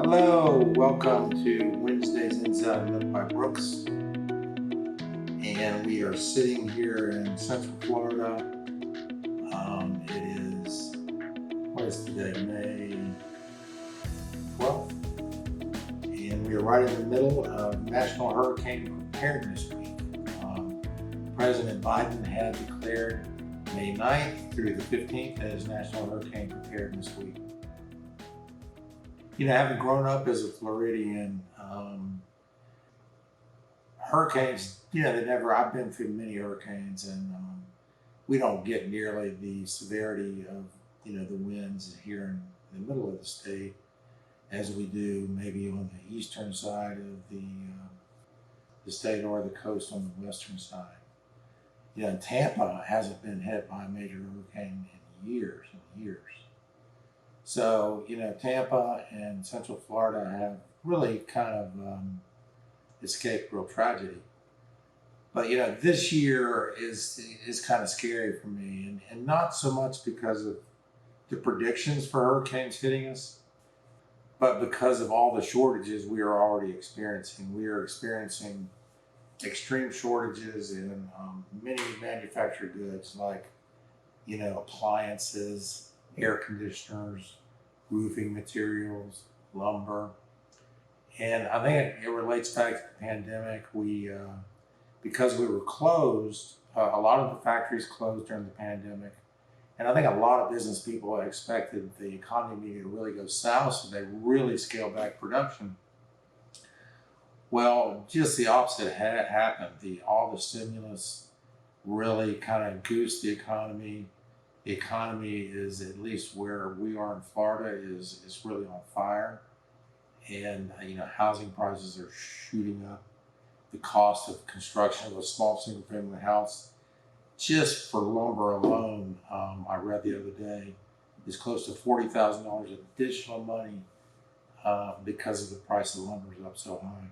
Hello, welcome to Wednesday's Inside Look by Brooks. And we are sitting here in Central Florida. It is, what is today, May 12th? And we are right in the middle of National Hurricane Preparedness Week. President Biden had declared May 9th through the 15th as National Hurricane Preparedness Week. Having grown up as a Floridian, hurricanes, I've been through many hurricanes, and we don't get nearly the severity of, the winds here in the middle of the state as we do maybe on the eastern side of the state or the coast on the western side. Tampa hasn't been hit by a major hurricane in years and years. So, Tampa and Central Florida have really kind of escaped real tragedy. But, this year is kind of scary for me, and not so much because of the predictions for hurricanes hitting us, but because of all the shortages we are already experiencing. We are experiencing extreme shortages in many manufactured goods like, appliances, air conditioners, roofing materials, lumber. And I think it relates back to the pandemic. Because we were closed, a lot of the factories closed during the pandemic. And I think a lot of business people expected the economy to really go south, so they really scaled back production. Well, just the opposite had happened. All the stimulus really kind of goosed the economy. The economy is, at least where we are in Florida, is really on fire. And, housing prices are shooting up. The cost of construction of a small single family house, just for lumber alone, I read the other day, is close to $40,000 additional money because of the price of lumber is up so high.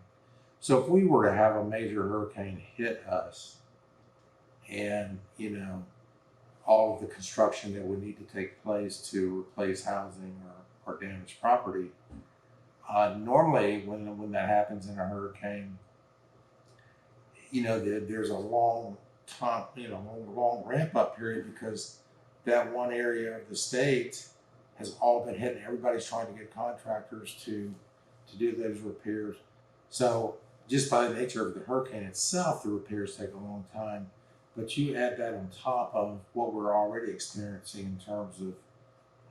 So if we were to have a major hurricane hit us and, all of the construction that would need to take place to replace housing or damaged property, normally when that happens in a hurricane, there's a long time, long ramp up period, because that one area of the state has all been hit, and everybody's trying to get contractors to do those repairs. So just by the nature of the hurricane itself, the repairs take a long time. But you add that on top of what we're already experiencing in terms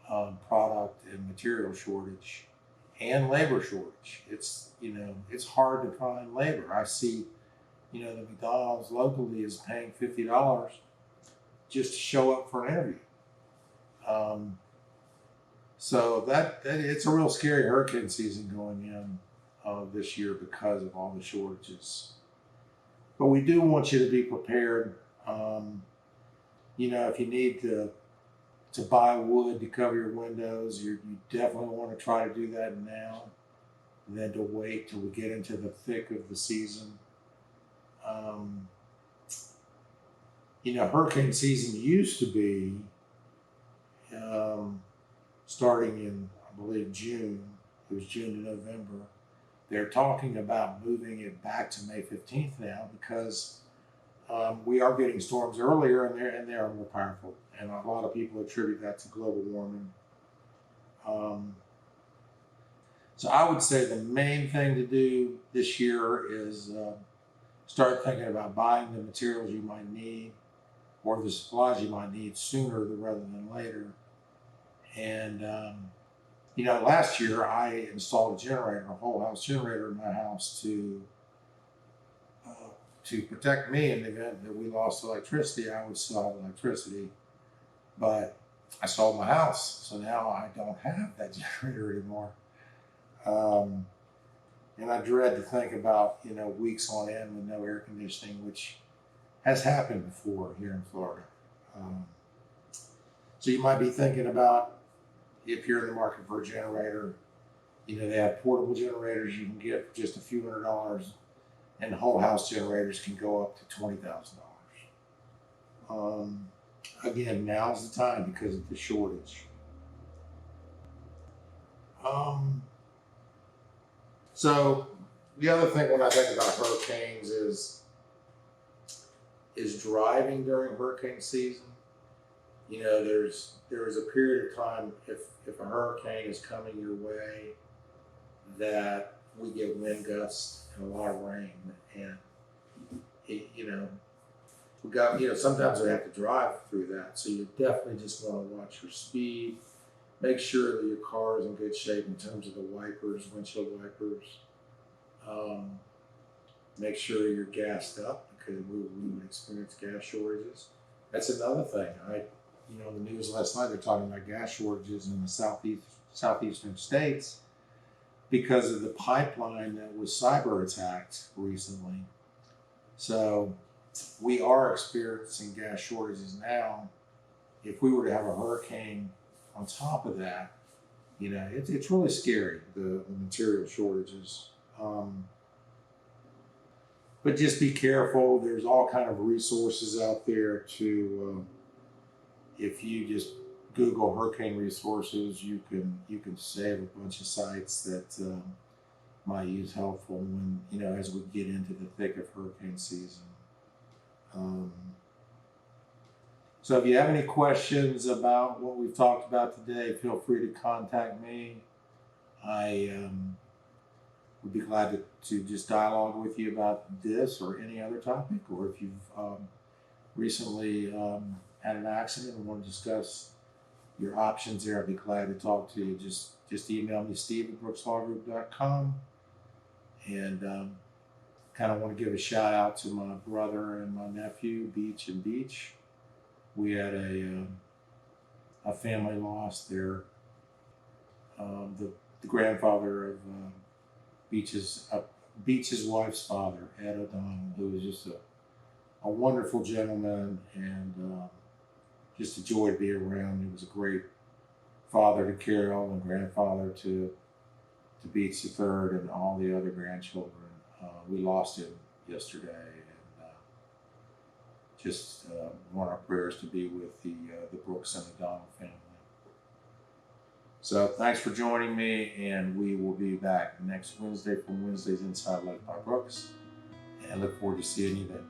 of product and material shortage and labor shortage. It's hard to find labor. I see, the McDonald's locally is paying $50 just to show up for an interview. So that it's a real scary hurricane season going in this year because of all the shortages. But we do want you to be prepared. If you need to buy wood to cover your windows, you definitely want to try to do that now, than to wait till we get into the thick of the season. Hurricane season used to be starting in, I believe, June. It was June to November. They're talking about moving it back to May 15th now, because we are getting storms earlier, and they are more powerful. And a lot of people attribute that to global warming. So I would say the main thing to do this year is start thinking about buying the materials you might need, or the supplies you might need, sooner rather than later. And last year I installed a whole house generator in my house to protect me in the event that we lost electricity. I would still have electricity, but I sold my house, so now I don't have that generator anymore. And I dread to think about, weeks on end with no air conditioning, which has happened before here in Florida. So you might be thinking about, if you're in the market for a generator, they have portable generators you can get for just a few $100s, and whole house generators can go up to $20,000. Again, now's the time because of the shortage. So the other thing when I think about hurricanes is driving during hurricane season. You know, there is a period of time if a hurricane is coming your way that we get wind gusts and a lot of rain, and you know we got sometimes we have to drive through that. So you definitely just want to watch your speed, make sure that your car is in good shape in terms of the wipers, windshield wipers. Um, Make sure you're gassed up because we would experience gas shortages. That's another thing. The news last night they're talking about gas shortages in the southeastern states because of the pipeline that was cyber attacked recently. So we are experiencing gas shortages now. If we were to have a hurricane on top of that, it's really scary, the material shortages. But just be careful. There's all kind of resources out there to, if you just Google hurricane resources, you can save a bunch of sites that might use helpful when, as we get into the thick of hurricane season. So if you have any questions about what we've talked about today, feel free to contact me. I would be glad to just dialogue with you about this or any other topic, or if you've recently had an accident and want to discuss your options there, I'd be glad to talk to you. Just email me, steve@brookslawgroup.com. And kind of want to give a shout out to my brother and my nephew, Beach and Beach. We had a family loss there. The grandfather of Beach's wife's father, Ed O'Donnell, who was just a wonderful gentleman and just a joy to be around. He was a great father to Carol and grandfather to Beach the third and all the other grandchildren. We lost him yesterday, and just want our prayers to be with the Brooks and O'Donnell family. So thanks for joining me, and we will be back next Wednesday from Wednesday's Inside Life by Brooks, and look forward to seeing you then.